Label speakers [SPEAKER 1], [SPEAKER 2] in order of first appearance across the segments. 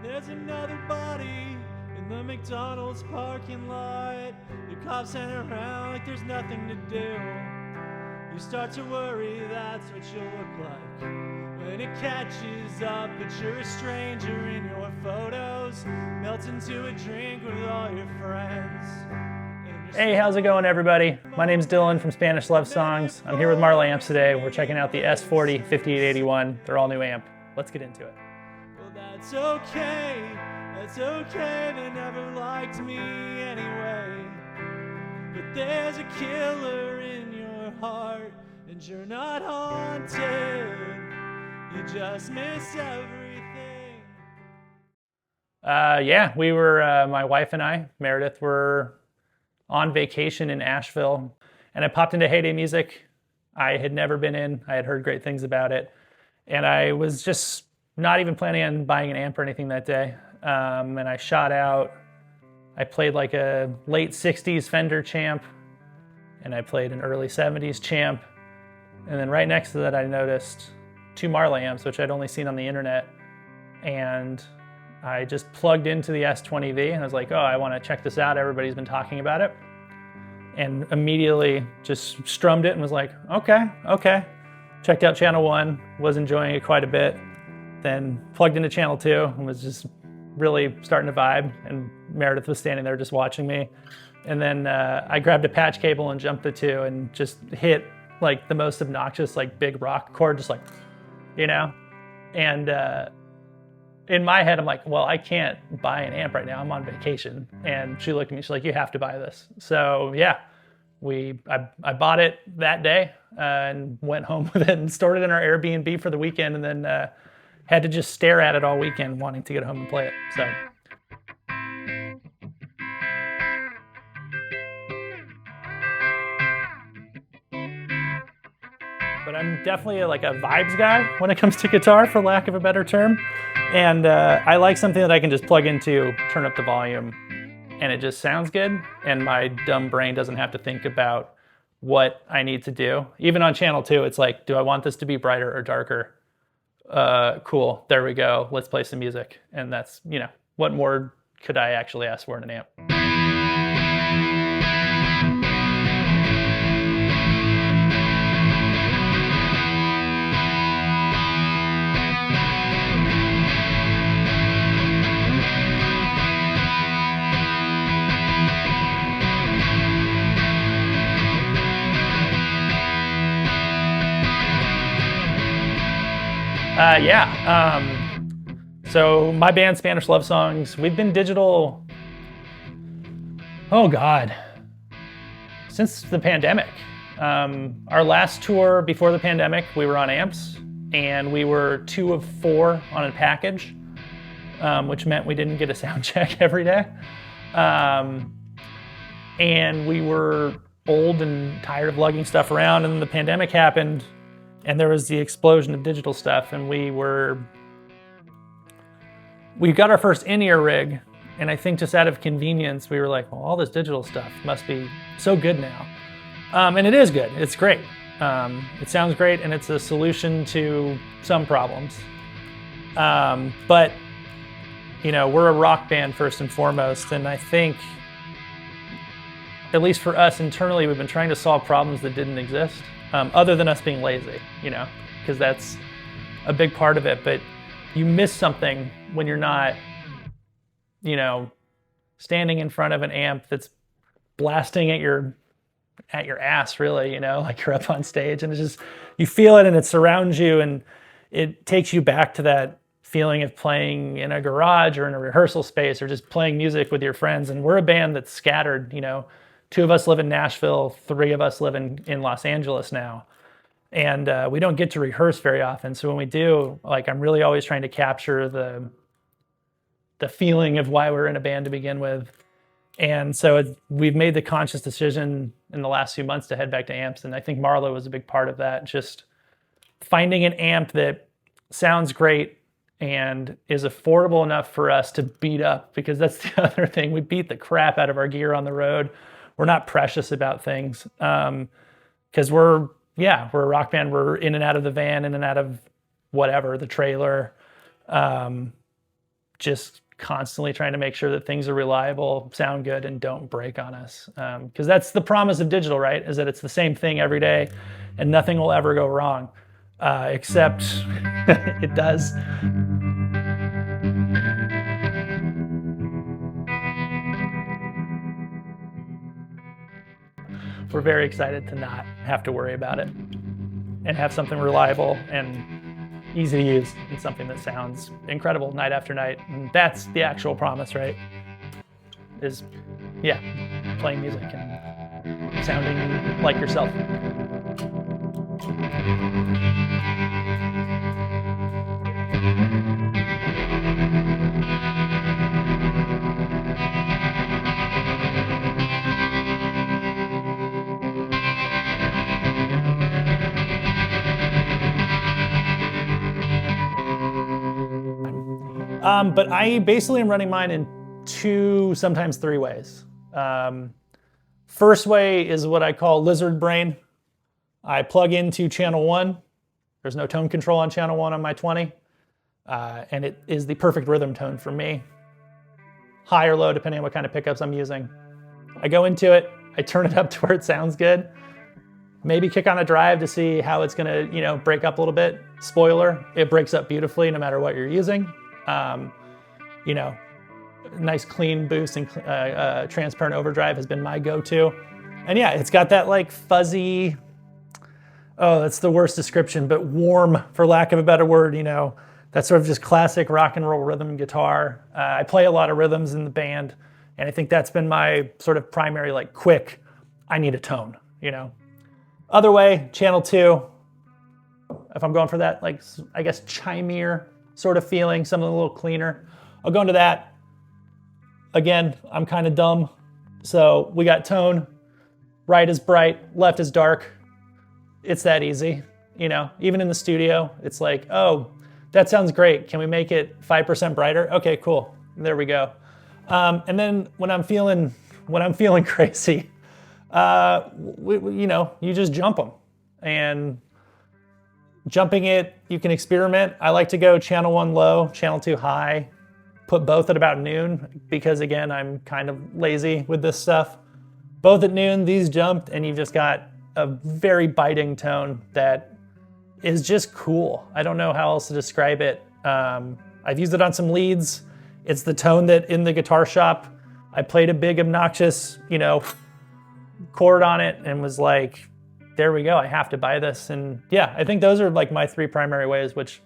[SPEAKER 1] There's another body in the McDonald's parking lot. The cops hang around like there's nothing to do. You start to worry that's what you'll look like when it catches up, but you're a stranger in your photos, melt into a drink with all your friends.
[SPEAKER 2] Hey, how's it going, everybody? My name's Dylan from Spanish Love Songs. I'm here with Marla Amps today. We're checking out the S40 5881, their all-new amp. Let's get into it.
[SPEAKER 1] Well, that's okay, they never liked me anyway. But there's a killer in your heart, and you're not haunted. You just miss everything.
[SPEAKER 2] Yeah, we were, my wife and I, Meredith, were on vacation in Asheville, and I popped into Heyday Music. I had never been in. I had heard great things about it, and I was just not even planning on buying an amp or anything that day. And I shot out. I played like a late 60s Fender Champ, and I played an early 70s Champ. And then right next to that, I noticed two Marla amps, which I'd only seen on the internet. And I just plugged into the S20V and I was like, oh, I want to check this out. Everybody's been talking about it. And immediately just strummed it and was like, okay. Checked out channel 1, was enjoying it quite a bit. Then plugged into channel 2 and was just really starting to vibe. And Meredith was standing there just watching me. And then I grabbed a patch cable and jumped the 2 and just hit like the most obnoxious, like big rock chord, just like, you know? And in my head, I'm like, well, I can't buy an amp right now. I'm on vacation. And she looked at me, she's like, you have to buy this. So yeah, I bought it that day and went home with it and stored it in our Airbnb for the weekend, and then had to just stare at it all weekend wanting to get home and play it. So. But I'm definitely like a vibes guy when it comes to guitar, for lack of a better term. And I like something that I can just plug into, turn up the volume, and it just sounds good. And my dumb brain doesn't have to think about what I need to do. Even on channel 2, it's like, do I want this to be brighter or darker? Cool, there we go. Let's play some music. And that's, you know, what more could I actually ask for in an amp? So my band, Spanish Love Songs, we've been digital, oh God, since the pandemic. Our last tour before the pandemic, we were on amps, and we were 2 of 4 on a package, which meant we didn't get a sound check every day. And we were old and tired of lugging stuff around, and then the pandemic happened, and there was the explosion of digital stuff, and we got our first in-ear rig, and I think just out of convenience, we were like, well, all this digital stuff must be so good now. And it is good, it's great. It sounds great, and it's a solution to some problems. But, you know, we're a rock band first and foremost, and I think, at least for us internally, we've been trying to solve problems that didn't exist. Other than us being lazy, you know, because that's a big part of it. But you miss something when you're not, you know, standing in front of an amp that's blasting at your ass, really, you know, like you're up on stage and it's just, you feel it and it surrounds you, and it takes you back to that feeling of playing in a garage or in a rehearsal space or just playing music with your friends. And we're a band that's scattered, you know. 2 of us live in Nashville, 3 of us live in Los Angeles now. And we don't get to rehearse very often. So when we do, like, I'm really always trying to capture the feeling of why we're in a band to begin with. And so we've made the conscious decision in the last few months to head back to amps. And I think Marla was a big part of that. Just finding an amp that sounds great and is affordable enough for us to beat up, because that's the other thing. We beat the crap out of our gear on the road. We're not precious about things, because we're a rock band. We're in and out of the van, in and out of whatever, the trailer. just constantly trying to make sure that things are reliable, sound good, and don't break on us. Because that's the promise of digital, right? Is that it's the same thing every day and nothing will ever go wrong, except it does. We're very excited to not have to worry about it and have something reliable and easy to use and something that sounds incredible night after night. And that's the actual promise, right? Is, yeah, playing music and sounding like yourself. But I basically am running mine in 2, sometimes 3 ways. First way is what I call lizard brain. I plug into channel 1. There's no tone control on channel 1 on my 20. And it is the perfect rhythm tone for me. High or low, depending on what kind of pickups I'm using. I go into it, I turn it up to where it sounds good. Maybe kick on a drive to see how it's gonna, break up a little bit. Spoiler, it breaks up beautifully no matter what you're using. Nice clean boost and transparent overdrive has been my go-to. And yeah, it's got that like fuzzy, oh, that's the worst description, but warm, for lack of a better word, that sort of just classic rock and roll rhythm guitar. I play a lot of rhythms in the band, and I think that's been my sort of primary, like quick, I need a tone, Other way, channel 2, if I'm going for that, like, I guess, chimier sort of feeling, something a little cleaner, I'll go into that. Again, I'm kind of dumb. So we got tone, right is bright, left is dark. It's that easy, even in the studio, it's like, oh, that sounds great. Can we make it 5% brighter? Okay, cool. There we go. And then when I'm feeling crazy, you just jump them. And jumping it, you can experiment. I like to go channel 1 low, channel 2 high, put both at about noon, because again, I'm kind of lazy with this stuff. Both at noon, these jumped, and you've just got a very biting tone that is just cool. I don't know how else to describe it. I've used it on some leads. It's the tone that in the guitar shop, I played a big obnoxious, chord on it and was like, there we go, I have to buy this. And yeah, I think those are like my 3 primary ways, which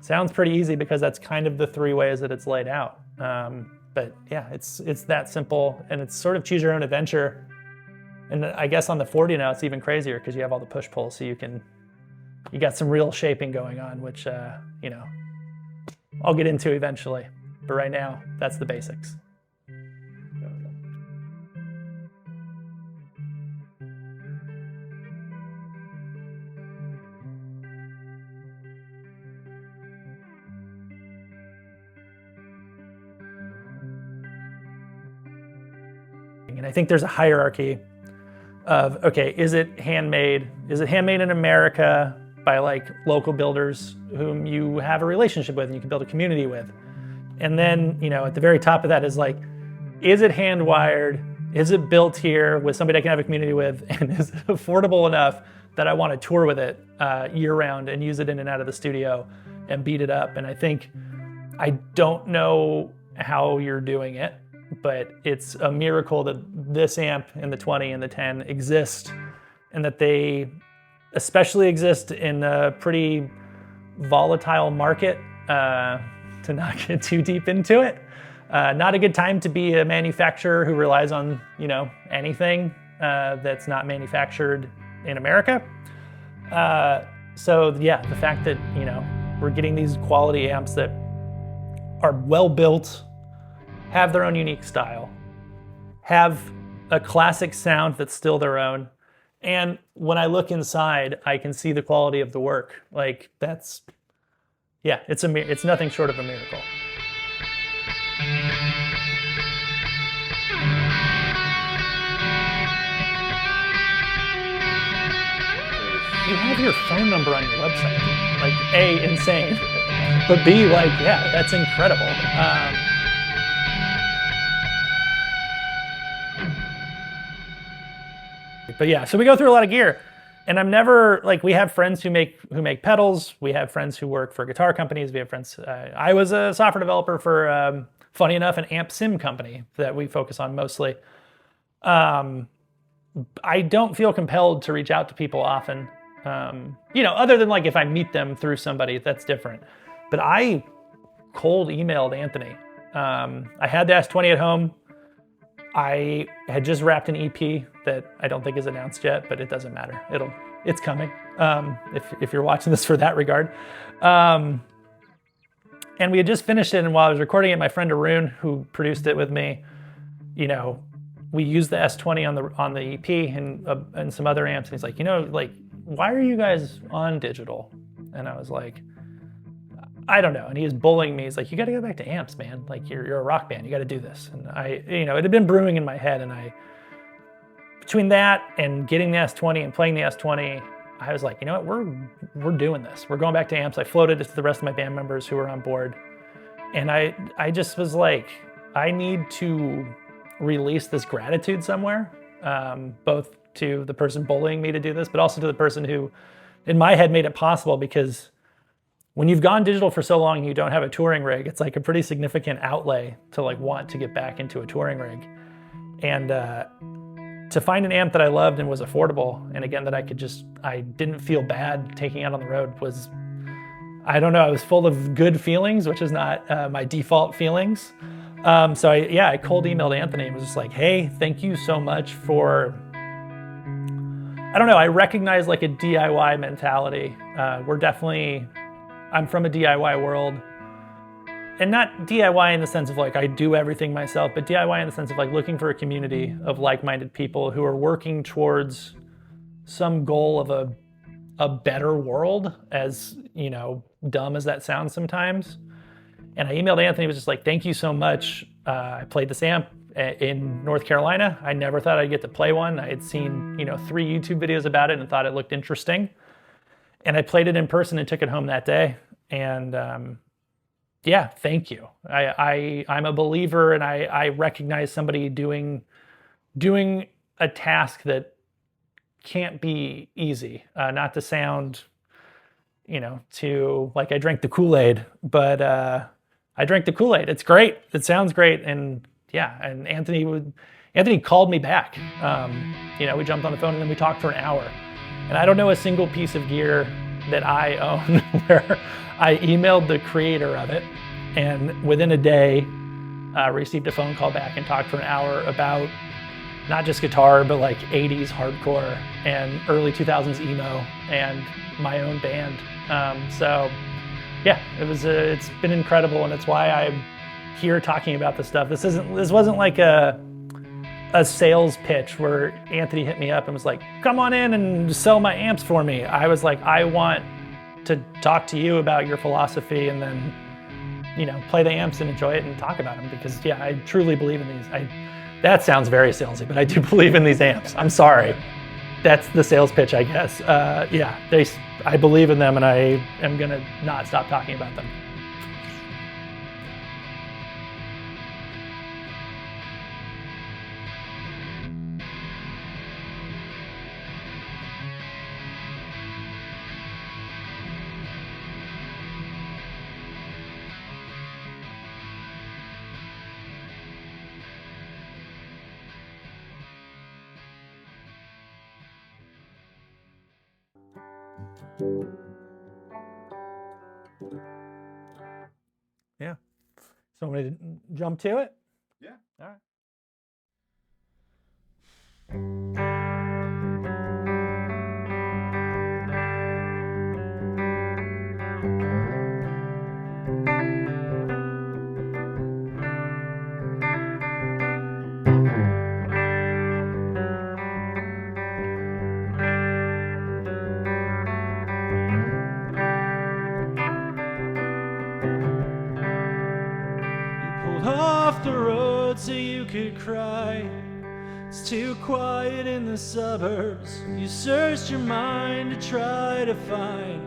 [SPEAKER 2] sounds pretty easy because that's kind of the 3 ways that it's laid out. But yeah, it's that simple, and it's sort of choose your own adventure. And I guess on the 40 now, it's even crazier because you have all the push-pull, so you got some real shaping going on, which, I'll get into eventually. But right now, that's the basics. And I think there's a hierarchy of, okay, is it handmade? Is it handmade in America by like local builders whom you have a relationship with and you can build a community with? And then, at the very top of that is like, is it hand wired? Is it built here with somebody I can have a community with? And is it affordable enough that I want to tour with it year round and use it in and out of the studio and beat it up? And I don't know how you're doing it, but it's a miracle that this amp and the 20 and the 10 exist, and that they especially exist in a pretty volatile market, to not get too deep into it. Not a good time to be a manufacturer who relies on, anything that's not manufactured in America. So yeah, the fact that, we're getting these quality amps that are well built, have their own unique style, have a classic sound that's still their own. And when I look inside, I can see the quality of the work. Like it's nothing short of a miracle. You have your phone number on your website. Like, A, insane, but B, like, yeah, that's incredible. But yeah, so we go through a lot of gear. And I'm never, like, we have friends who make pedals. We have friends who work for guitar companies. We have friends, I was a software developer for, funny enough, an amp sim company that we focus on mostly. I don't feel compelled to reach out to people often. Other than like if I meet them through somebody, that's different. But I cold emailed Anthony. I had the S20 at home. I had just wrapped an EP that I don't think is announced yet, but it doesn't matter. It's coming. If you're watching this for that regard. And we had just finished it, and while I was recording it, my friend Arun, who produced it with me, we used the S20 on the EP and some other amps. And he's like, why are you guys on digital? And I was like, I don't know. And he was bullying me. He's like, you got to go back to amps, man. Like you're a rock band. You got to do this. And it had been brewing in my head. And between that and getting the S20 and playing the S20, I was like, you know what? We're doing this. We're going back to amps. I floated it to the rest of my band members who were on board. And I just was like, I need to release this gratitude somewhere, both to the person bullying me to do this, but also to the person who, in my head, made it possible. Because when you've gone digital for so long and you don't have a touring rig, it's like a pretty significant outlay to like want to get back into a touring rig. And to find an amp that I loved and was affordable, and again, that I didn't feel bad taking out on the road was, I don't know, I was full of good feelings, which is not my default feelings. So I cold emailed Anthony and was just like, hey, thank you so much for, I don't know, I recognize like a DIY mentality. I'm from a DIY world, and not DIY in the sense of like I do everything myself, but DIY in the sense of like looking for a community of like-minded people who are working towards some goal of a better world, as dumb as that sounds sometimes. And I emailed Anthony, was just like, thank you so much. I played this amp in North Carolina. I never thought I'd get to play one. I had seen 3 YouTube videos about it and thought it looked interesting. And I played it in person and took it home that day. And thank you. I'm a believer, and I recognize somebody doing a task that can't be easy. Not to sound, too like I drank the Kool-Aid, but I drank the Kool-Aid. It's great. It sounds great. And and Anthony called me back. We jumped on the phone and then we talked for an hour. And I don't know a single piece of gear that I own where I emailed the creator of it, and within a day received a phone call back and talked for an hour about not just guitar, but like 80s hardcore and early 2000s emo and my own band. It's been incredible, and it's why I'm here talking about this stuff. This wasn't like a sales pitch where Anthony hit me up and was like, come on in and sell my amps for me. I was like, I want to talk to you about your philosophy, and then play the amps and enjoy it and talk about them, because I truly believe in these. That sounds very salesy, but I do believe in these amps. I'm sorry. That's the sales pitch, I guess. I believe in them, and I am gonna not stop talking about them. Yeah. So want me to jump to it?
[SPEAKER 3] Yeah.
[SPEAKER 2] All right.
[SPEAKER 1] Off the road so you could cry. It's too quiet in the suburbs. You searched your mind to try to find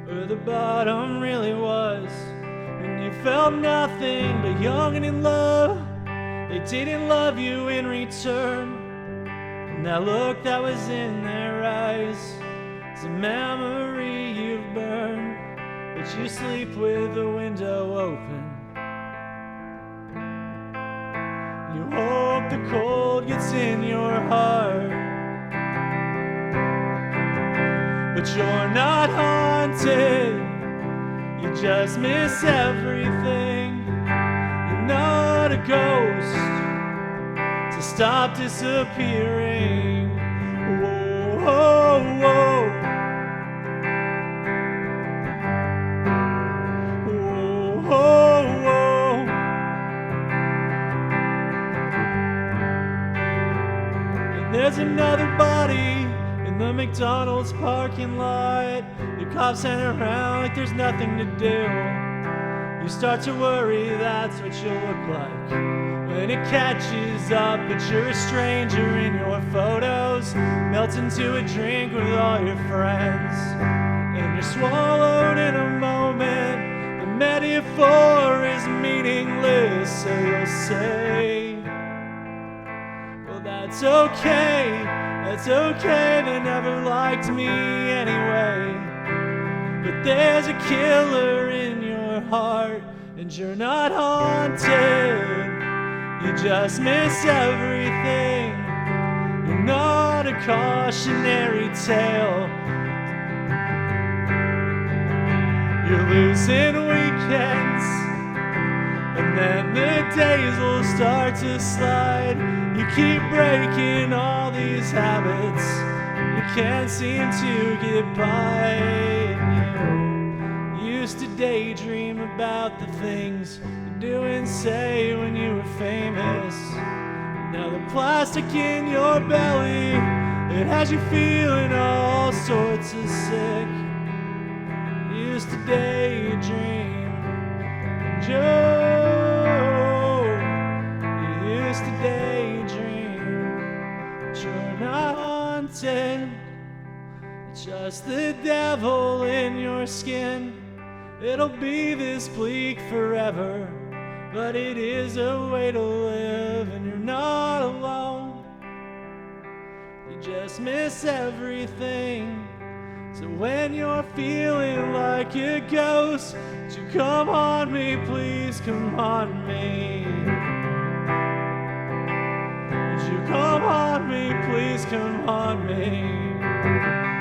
[SPEAKER 1] where the bottom really was. And you felt nothing but young and in love. They didn't love you in return. And that look that was in their eyes is a memory you've burned, but you sleep with the window open. You hope the cold gets in your heart, but you're not haunted. You just miss everything. You're not a ghost, so stop disappearing. Whoa, whoa, whoa. Whoa, whoa, whoa. And there's another body in the McDonald's parking lot. The cops hang around like there's nothing to do. You start to worry that's what you'll look like when it catches up, but you're a stranger in your photos, melt into a drink with all your friends, and you're swallowed in a moment. The metaphor is meaningless, so you'll say, well, that's okay, they never liked me anyway. But there's a killer in your heart, and you're not haunted. You just miss everything. You're not a cautionary tale. You're losing weekends, and then the days will start to slide. You keep breaking all these habits. You can't seem to get by. You used to daydream about the things you do and say when you were famous. Now the plastic in your belly, it has you feeling all sorts of sick. You used to daydream, Joe. You used to daydream, but you're not haunted. It's just the devil in your skin. It'll be this bleak forever, but it is a way to live, and you're not alone. You just miss everything. So when you're feeling like a ghost, would you come on me, please come on me. Would you come on me, please come on me.